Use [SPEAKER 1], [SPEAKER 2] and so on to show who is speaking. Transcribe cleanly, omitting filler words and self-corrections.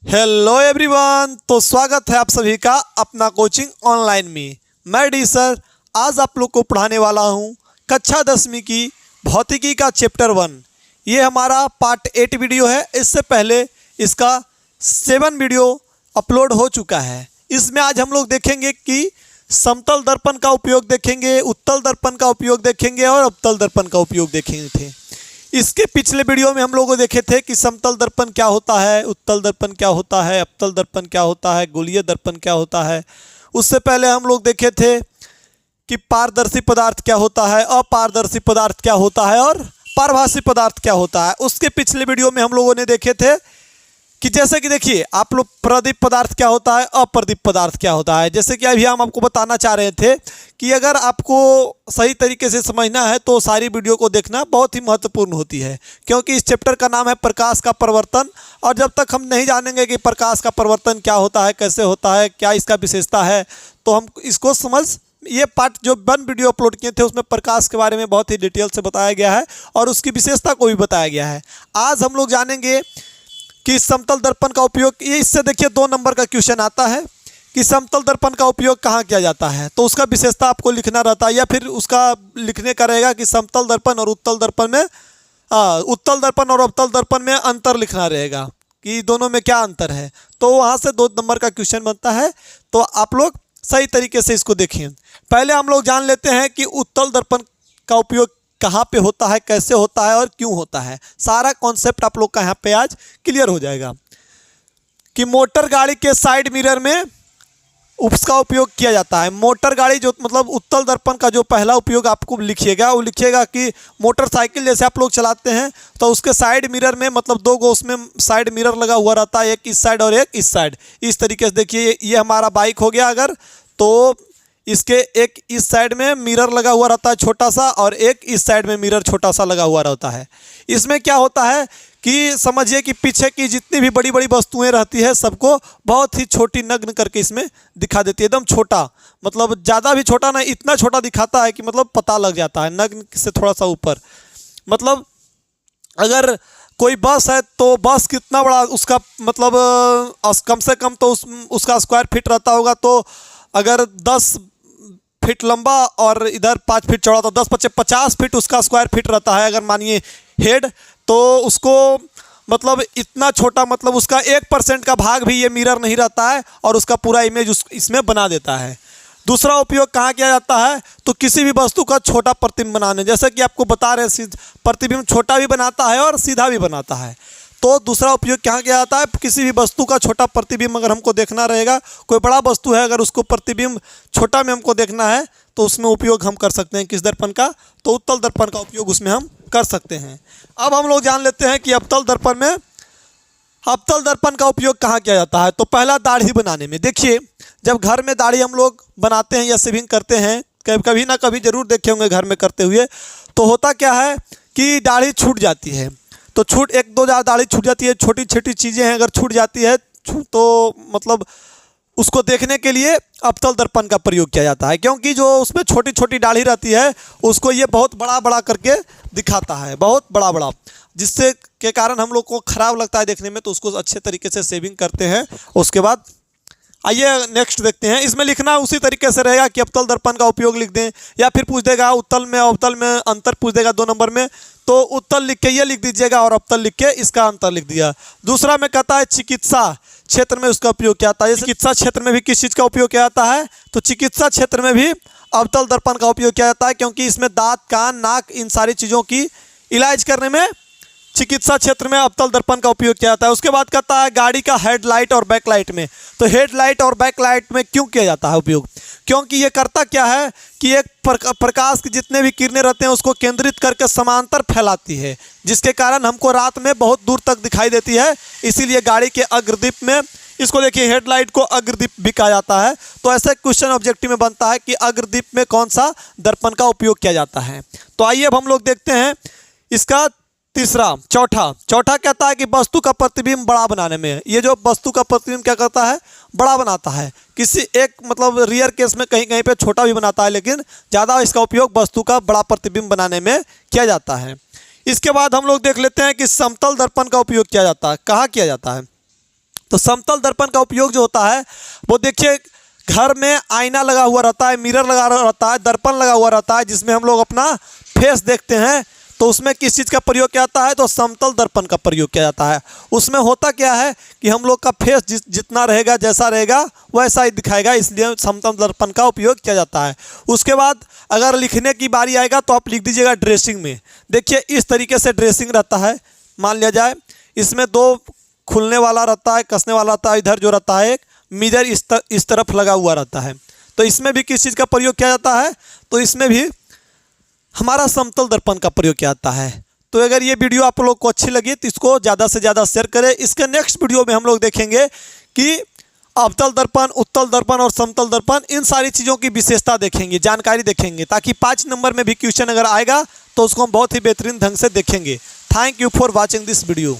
[SPEAKER 1] Hello everyone, तो स्वागत है आप सभी का अपना कोचिंग ऑनलाइन में। मैं डी सर आज आप लोग को पढ़ाने वाला हूं कक्षा 10वीं की भौतिकी का चैप्टर 1। ये हमारा पार्ट 8 वीडियो है। इससे पहले इसका 7 वीडियो अपलोड हो चुका है। इसमें आज हम लोग देखेंगे कि समतल दर्पण का उपयोग देखेंगे, उत्तल दर्पण का उपयोग देखेंगे और अवतल दर्पण का उपयोग देखेंगे थे। इसके पिछले वीडियो में हम लोगों देखे थे कि समतल दर्पण क्या होता है, उत्तल दर्पण क्या होता है, अवतल दर्पण क्या होता है, गोलीय दर्पण क्या होता है। उससे पहले हम लोग देखे थे कि पारदर्शी पदार्थ क्या होता है, अपारदर्शी पदार्थ क्या होता है और पारभासी पदार्थ क्या होता है। उसके पिछले वीडियो में हम लोगों ने देखे थे कि जैसे कि देखिए आप लोग प्रदीप पदार्थ क्या होता है, अप्रदीप पदार्थ क्या होता है। जैसे कि अभी हम आपको बताना चाह रहे थे कि अगर आपको सही तरीके से समझना है तो सारी वीडियो को देखना बहुत ही महत्वपूर्ण होती है, क्योंकि इस चैप्टर का नाम है प्रकाश का परिवर्तन। और जब तक हम नहीं जानेंगे कि प्रकाश का परिवर्तन क्या होता है, कैसे होता है, क्या इसका विशेषता है, तो हम इसको समझ ये पार्ट जो 1 वीडियो अपलोड किए थे उसमें प्रकाश के बारे में बहुत ही डिटेल से बताया गया है और उसकी विशेषता को भी बताया गया है। आज हम लोग जानेंगे कि समतल दर्पण का उपयोग, ये इससे देखिए 2 नंबर का क्वेश्चन आता है कि समतल दर्पण का उपयोग कहाँ किया जाता है, तो उसका विशेषता आपको लिखना रहता है या फिर उसका लिखने का रहेगा कि समतल दर्पण और उत्तल दर्पण में उत्तल दर्पण और अवतल दर्पण में अंतर लिखना रहेगा कि दोनों में क्या अंतर है। तो वहाँ से 2 नंबर का क्वेश्चन बनता है। तो आप लोग सही तरीके से इसको देखिए। पहले हम लोग जान लेते हैं कि उत्तल दर्पण का उपयोग कहाँ पे होता है, कैसे होता है और क्यों होता है। सारा कॉन्सेप्ट आप लोग का यहाँ पे आज क्लियर हो जाएगा कि मोटर गाड़ी के साइड मिरर में उसका उपयोग किया जाता है। मोटर गाड़ी जो मतलब उत्तल दर्पण का जो पहला उपयोग आपको लिखिएगा वो लिखिएगा कि मोटरसाइकिल जैसे आप लोग चलाते हैं तो उसके साइड मिरर में मतलब 2 गो उसमें साइड मिरर लगा हुआ रहता है, एक इस साइड और एक इस साइड। इस तरीके से देखिए ये हमारा बाइक हो गया अगर, तो इसके एक इस साइड में मिरर लगा हुआ रहता है छोटा सा और एक इस साइड में मिरर छोटा सा लगा हुआ रहता है। इसमें क्या होता है कि समझिए कि पीछे की जितनी भी बड़ी बड़ी वस्तुएं रहती है सबको बहुत ही छोटी नग्न करके इसमें दिखा देती है। एकदम छोटा, मतलब ज़्यादा भी छोटा नहीं, इतना छोटा दिखाता है कि मतलब पता लग जाता है नग्न से थोड़ा सा ऊपर। मतलब अगर कोई बस है तो बस कितना बड़ा उसका मतलब कम से कम तो उसका स्क्वायर फीट रहता होगा, तो अगर 10 फीट लंबा और इधर 5 फीट चौड़ा तो 10 × 50 फीट उसका स्क्वायर फीट रहता है। अगर मानिए हेड, तो उसको मतलब इतना छोटा, मतलब उसका 1% का भाग भी ये मिरर नहीं रहता है और उसका पूरा इमेज इसमें बना देता है। दूसरा उपयोग कहाँ किया जाता है तो किसी भी वस्तु का छोटा प्रतिबिंब बनाने, जैसे कि आपको बता रहे प्रतिबिंब छोटा भी बनाता है और सीधा भी बनाता है। तो दूसरा उपयोग क्या किया जाता है, किसी भी वस्तु का छोटा प्रतिबिंब अगर हमको देखना रहेगा, कोई बड़ा वस्तु है अगर उसको प्रतिबिंब छोटा में हमको देखना है तो उसमें उपयोग हम कर सकते हैं किस दर्पण का, तो उत्तल दर्पण का उपयोग उसमें हम कर सकते हैं। अब हम लोग जान लेते हैं कि अवतल दर्पण में अवतल दर्पण का उपयोग कहाँ किया जाता है। तो पहला दाढ़ी बनाने में, देखिए जब घर में दाढ़ी हम लोग बनाते हैं या शेविंग करते हैं, कभी ना कभी ज़रूर देखे होंगे घर में करते हुए, तो होता क्या है कि दाढ़ी छूट जाती है। तो 1-2 दाढ़ी छूट जाती है, छोटी छोटी चीज़ें हैं अगर छूट जाती है तो मतलब उसको देखने के लिए अवतल दर्पण का प्रयोग किया जाता है, क्योंकि जो उसमें छोटी छोटी दाढ़ी रहती है उसको ये बहुत बड़ा बड़ा करके दिखाता है, बहुत बड़ा बड़ा, जिससे के कारण हम लोग को ख़राब लगता है देखने में, तो उसको अच्छे तरीके से शेविंग करते हैं। उसके बाद आइए नेक्स्ट देखते हैं। इसमें लिखना उसी तरीके से रहेगा कि अवतल दर्पण का उपयोग लिख दें, या फिर पूछ देगा उत्तल में अवतल में अंतर पूछ देगा 2 नंबर में, तो उत्तल लिख के ये लिख दीजिएगा और अवतल लिख के इसका अंतर लिख दिया। दूसरा में कहता है चिकित्सा क्षेत्र में उसका उपयोग क्या आता है। चिकित्सा क्षेत्र में भी किस चीज़ का उपयोग किया जाता है, तो चिकित्सा क्षेत्र में भी अवतल दर्पण का उपयोग किया जाता है, क्योंकि इसमें दांत, कान, नाक, इन सारी चीज़ों की इलाज करने में चिकित्सा क्षेत्र में अवतल दर्पण का उपयोग किया जाता है। उसके बाद कहता है गाड़ी का हेडलाइट और बैकलाइट में, तो हेडलाइट और बैकलाइट में क्यों किया जाता है उपयोग, क्योंकि ये करता क्या है कि एक प्रकाश की जितने भी किरणें रहते हैं उसको केंद्रित करके समांतर फैलाती है, जिसके कारण हमको रात में बहुत दूर तक दिखाई देती है। इसीलिए गाड़ी के अग्रदीप में इसको देखिए हेडलाइट को अग्रदीप भी कहा जाता है। तो ऐसे क्वेश्चन ऑब्जेक्टिव में बनता है कि अग्रदीप में कौन सा दर्पण का उपयोग किया जाता है। तो आइए अब हम लोग देखते हैं इसका चौथा कहता है कि वस्तु का प्रतिबिंब बड़ा बनाने में। ये जो वस्तु का प्रतिबिंब क्या करता है, बड़ा बनाता है। किसी एक मतलब रियर केस में कहीं कहीं पे छोटा भी बनाता है, लेकिन ज़्यादा इसका उपयोग वस्तु का बड़ा प्रतिबिंब बनाने में किया जाता है। इसके बाद हम लोग देख लेते हैं कि समतल दर्पण का उपयोग किया जाता है, कहाँ किया जाता है। तो समतल दर्पण का उपयोग जो होता है वो देखिए घर में आईना लगा हुआ रहता है, मिरर लगा रहता है, दर्पण लगा हुआ रहता है जिसमें हम लोग अपना फेस देखते हैं। तो उसमें किस चीज़ का प्रयोग किया जाता है? तो समतल दर्पण का प्रयोग किया जाता है। उसमें होता क्या है कि हम लोग का फेस जितना रहेगा, जैसा रहेगा वैसा ही दिखाएगा, इसलिए समतल दर्पण का उपयोग किया जाता है। उसके बाद अगर लिखने की बारी आएगा तो आप लिख दीजिएगा ड्रेसिंग में। देखिए इस तरीके से ड्रेसिंग रहता है। मान लिया जाए इसमें 2 खुलने वाला रहता है, कसने वाला रहता है, इधर जो रहता है एक मिरर इस तरफ लगा हुआ रहता है। तो इसमें भी किस चीज़ का प्रयोग किया जाता है? तो इसमें भी हमारा समतल दर्पण का प्रयोग किया जाता है। तो अगर ये वीडियो आप लोग को अच्छी लगी तो इसको ज़्यादा से ज़्यादा शेयर करें। इसके नेक्स्ट वीडियो में हम लोग देखेंगे कि अवतल दर्पण, उत्तल दर्पण और समतल दर्पण, इन सारी चीज़ों की विशेषता देखेंगे, जानकारी देखेंगे, ताकि 5 नंबर में भी क्वेश्चन अगर आएगा तो उसको हम बहुत ही बेहतरीन ढंग से देखेंगे। Thank you for watching this video.